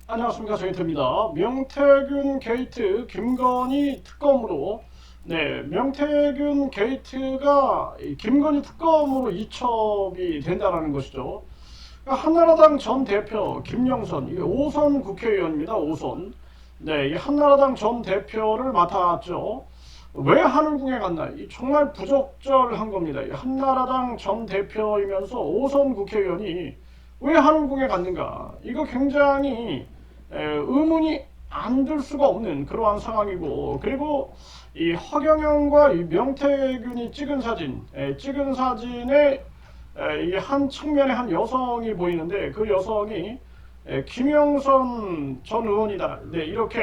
안녕하십니까, 정희태입니다. 명태균 게이트 김건희 특검으로 명태균 게이트가 이 김건희 특검으로 이첩이 된다라는 것이죠. 그러니까 한나라당 전 대표 김영선, 이게 5선 국회의원입니다. 5선. 이 한나라당 전 대표를 맡았죠. 왜 하늘궁에 갔나? 이 정말 부적절한 겁니다. 이 한나라당 전 대표이면서 5선 국회의원이 왜 하늘궁에 갔는가? 이거 굉장히 의문이 안 들 수가 없는 그러한 상황이고, 그리고 이 허경영과 이 명태균이 찍은 사진에 이 한 측면에 한 여성이 보이는데, 그 여성이 김영선 전 의원이다. 이렇게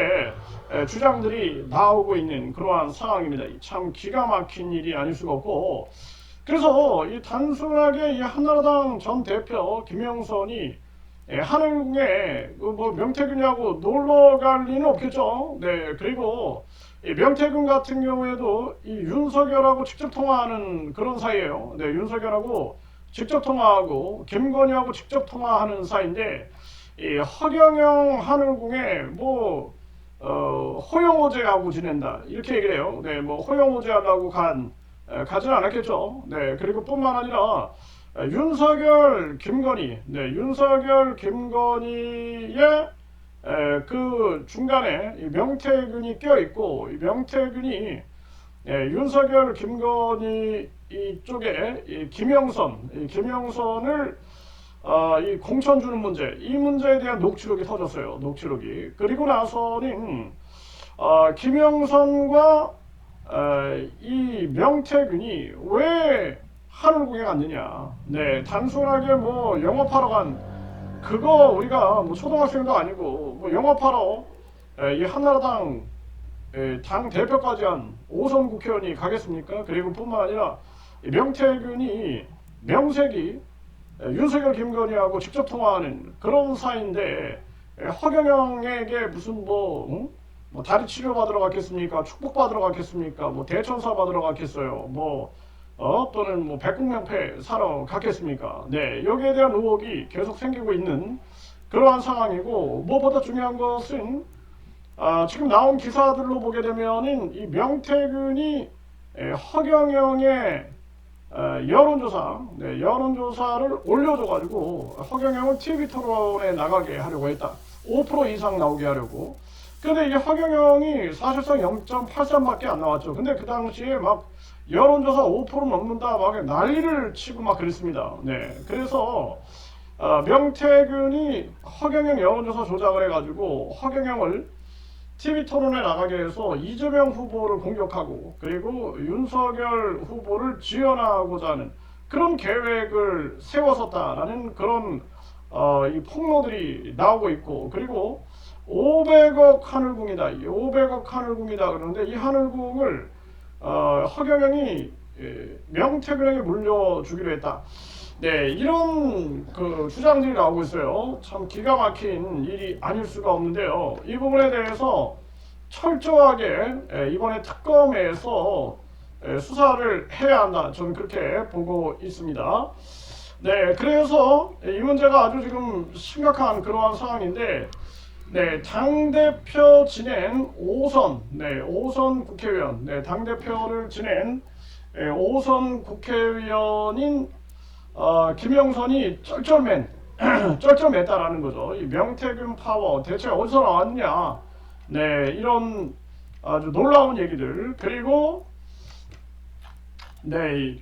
주장들이 나오고 있는 그러한 상황입니다. 참 기가 막힌 일이 아닐 수가 없고, 그래서 이 단순하게 이 한나라당 전 대표 김영선이 하늘궁에 뭐 명태균하고 놀러 갈 리는 없겠죠. 그리고 이 명태균 같은 경우에도 이 윤석열하고 직접 통화하는 그런 사이예요. 윤석열하고 직접 통화하고 김건희하고 직접 통화하는 사이인데, 이 허경영 하늘궁에 뭐 호영호제하고 지낸다 이렇게 얘기를 해요. 뭐 호영호제하려고 가진 않았겠죠. 그리고 뿐만 아니라 윤석열 김건희의 그 중간에 이 명태균이 껴 있고, 이 명태균이 윤석열 김건희 이쪽에 이 김영선을 이 공천 주는 문제, 이 문제에 대한 녹취록이 터졌어요. 녹취록이. 그리고 나서는 김영선과 이 명태균이 왜 하늘궁에 갔느냐. 단순하게 뭐 영업하러 간, 그거 우리가 뭐 초등학생도 아니고 뭐 영업하러 이 한나라당 당 대표까지 한 5선 국회의원이 가겠습니까? 그리고 뿐만 아니라 명태균이 명색이 윤석열 김건희하고 직접 통화하는 그런 사이인데, 허경영에게 무슨 뭐 다리 치료 받으러 갔겠습니까? 축복 받으러 갔겠습니까? 뭐 대천사 받으러 갔겠어요? 또는 뭐 백국명패 사러 갔겠습니까? 여기에 대한 의혹이 계속 생기고 있는 그러한 상황이고, 무엇보다 중요한 것은 지금 나온 기사들로 보게 되면은 이 명태균이 허경영의 여론조사를 올려줘가지고 허경영을 TV 토론에 나가게 하려고 했다. 5% 이상 나오게 하려고. 근데 이게 허경영이 사실상 0.83밖에 안 나왔죠. 근데 그 당시에 막 여론조사 5% 넘는다 막 난리를 치고 막 그랬습니다. 그래서 명태균이 허경영 여론조사 조작을 해가지고 허경영을 TV 토론에 나가게 해서 이재명 후보를 공격하고, 그리고 윤석열 후보를 지원하고자 하는 그런 계획을 세웠었다라는 그런 이 폭로들이 나오고 있고, 그리고 500억 하늘궁이다. 500억 하늘궁이다. 그러는데 이 하늘궁을 허경영이 명태균에게 물려주기로 했다. 이런 그 주장들이 나오고 있어요. 참 기가 막힌 일이 아닐 수가 없는데요. 이 부분에 대해서 철저하게 이번에 특검에서 수사를 해야 한다. 저는 그렇게 보고 있습니다. 그래서 이 문제가 아주 지금 심각한 그러한 상황인데, 당대표 지낸 5선 국회의원, 당대표를 지낸 5선 국회의원인 김영선이 쩔쩔맸다라는 거죠. 이 명태균 파워 대체 어디서 나왔냐. 이런 아주 놀라운 얘기들. 그리고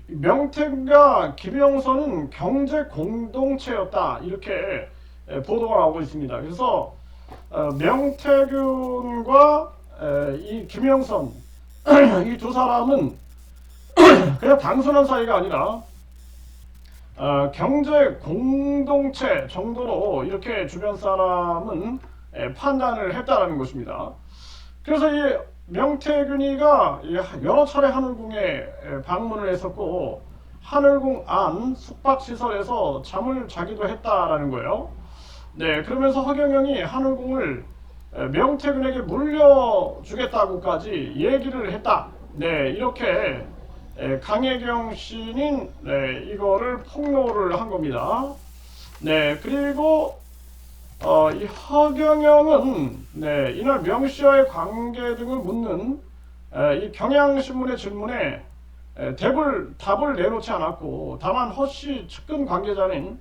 명태균과 김영선은 경제 공동체였다. 이렇게 보도가 나오고 있습니다. 그래서 명태균과 이 김영선 이 두 사람은 그냥 단순한 사이가 아니라 경제 공동체 정도로 이렇게 주변 사람은 판단을 했다라는 것입니다. 그래서 이 명태균이가 여러 차례 하늘궁에 방문을 했었고, 하늘궁 안 숙박시설에서 잠을 자기도 했다라는 거예요. 그러면서 허경영이 하늘궁을 명태균에게 물려주겠다고까지 얘기를 했다. 이렇게 강혜경 씨는 이거를 폭로를 한 겁니다. 그리고 이 허경영은 이날 명 씨와의 관계 등을 묻는 이 경향신문의 질문에 답을 내놓지 않았고, 다만 허 씨 측근 관계자는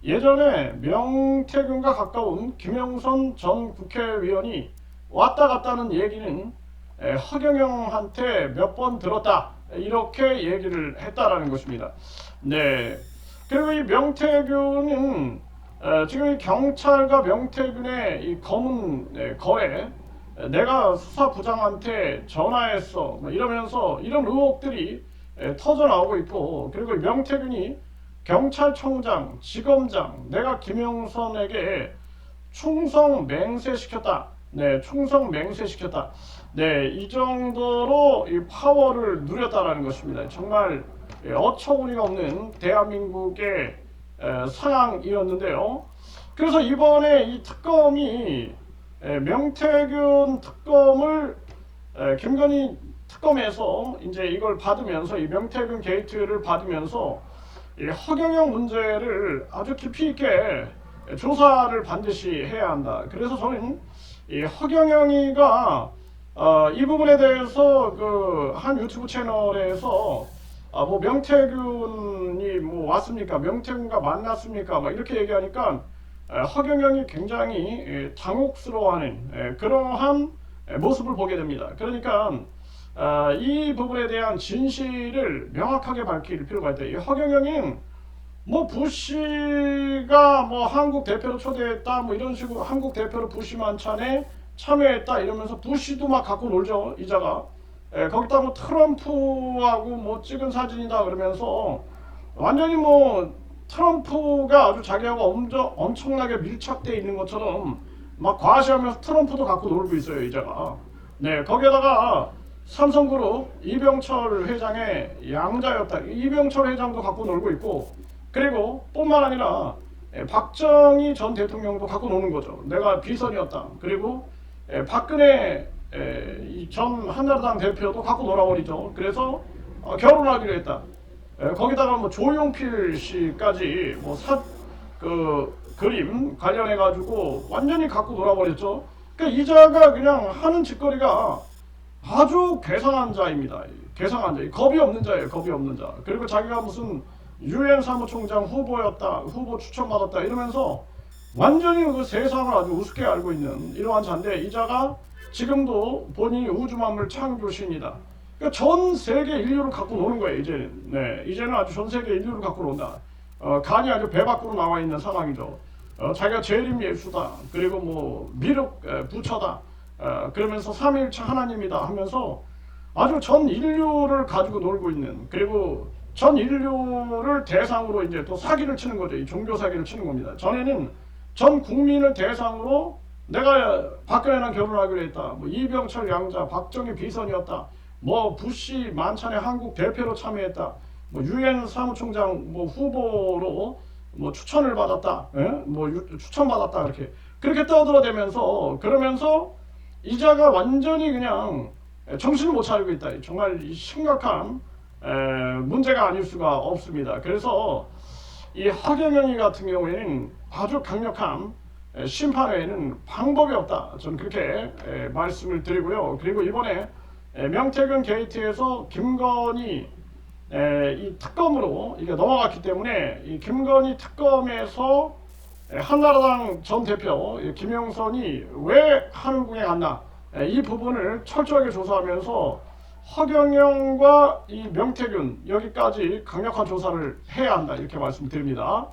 예전에 명태균과 가까운 김영선 전 국회의원이 왔다 갔다는 얘기는 허경영한테 몇 번 들었다, 이렇게 얘기를 했다라는 것입니다. 네. 그리고 이 명태균은 지금 이 경찰과 명태균의 이 검은 거래, 내가 수사부장한테 전화했어 뭐 이러면서 이런 의혹들이 터져 나오고 있고, 그리고 명태균이 경찰청장, 지검장, 내가 김영선에게 충성 맹세시켰다. 충성 맹세시켰다. 이 정도로 이 파워를 누렸다라는 것입니다. 정말 어처구니가 없는 대한민국의 상황이었는데요. 그래서 이번에 이 특검이 명태균 특검을 김건희 특검에서 이제 이걸 받으면서, 이 명태균 게이트를 받으면서 이 허경영 문제를 아주 깊이 있게 조사를 반드시 해야 한다. 그래서 저는 이 허경영이가 이 부분에 대해서 그 한 유튜브 채널에서 뭐 명태균이 뭐 왔습니까? 명태균과 만났습니까? 막 이렇게 얘기하니까 허경영이 굉장히 당혹스러워하는 그러한 모습을 보게 됩니다. 그러니까 이 부분에 대한 진실을 명확하게 밝힐 필요가 있다. 이 허경영이 뭐 부시가 뭐 한국 대표로 초대했다, 뭐 이런 식으로 한국 대표로 부시 만찬에 참여했다 이러면서 부시도 막 갖고 놀죠, 이자가. 거기다 뭐 트럼프하고 뭐 찍은 사진이다 그러면서 완전히 뭐 트럼프가 아주 자기하고 엄청나게 밀착돼 있는 것처럼 막 과시하면서 트럼프도 갖고 놀고 있어요, 이자가. 거기에다가 삼성그룹 이병철 회장의 양자였다. 이병철 회장도 갖고 놀고 있고, 그리고 뿐만 아니라 박정희 전 대통령도 갖고 노는 거죠. 내가 비선이었다. 그리고 박근혜 전 한나라당 대표도 갖고 놀아버리죠. 그래서 결혼하기로 했다. 거기다가 뭐 조용필 씨까지 뭐 그 그림 관련해 가지고 완전히 갖고 놀아버렸죠. 그러니까 이자가 그냥 하는 짓거리가 아주 괴상한 자입니다. 괴상한 자, 겁이 없는 자예요. 겁이 없는 자. 그리고 자기가 무슨 유엔 사무총장 후보였다, 후보 추천받았다 이러면서 완전히 그 세상을 아주 우습게 알고 있는 이러한 자인데, 이 자가 지금도 본인이 우주만물 창조신이다. 그러니까 전 세계 인류를 갖고 노는 거예요, 이제는. 이제는 아주 전 세계 인류를 갖고 논다. 간이 아주 배 밖으로 나와 있는 상황이죠. 자기가 재림 예수다. 그리고 뭐 미륵 부처다. 그러면서 삼위일체 하나님이다 하면서 아주 전 인류를 가지고 놀고 있는, 그리고 전 인류를 대상으로 이제 또 사기를 치는 거죠. 이 종교 사기를 치는 겁니다. 전에는 전 국민을 대상으로 내가 박근혜랑 결혼하기로 했다. 뭐 이병철 양자, 박정희 비선이었다. 뭐 부시 만찬에 한국 대표로 참여했다. 뭐 유엔 사무총장 뭐 후보로 뭐 추천을 받았다. 뭐 추천받았다. 그렇게 떠들어대면서, 그러면서 이자가 완전히 그냥 정신을 못 차리고 있다. 정말 심각한 문제가 아닐 수가 없습니다. 그래서 이 허경영이 같은 경우에는 아주 강력한 심판 외에는 방법이 없다. 저는 그렇게 말씀을 드리고요. 그리고 이번에 명태균 게이트에서 김건희 이 특검으로 이게 넘어갔기 때문에, 이 김건희 특검에서 한나라당 전 대표 김영선이 왜 한국에 갔나, 이 부분을 철저하게 조사하면서 허경영과 이 명태균 여기까지 강력한 조사를 해야 한다, 이렇게 말씀드립니다.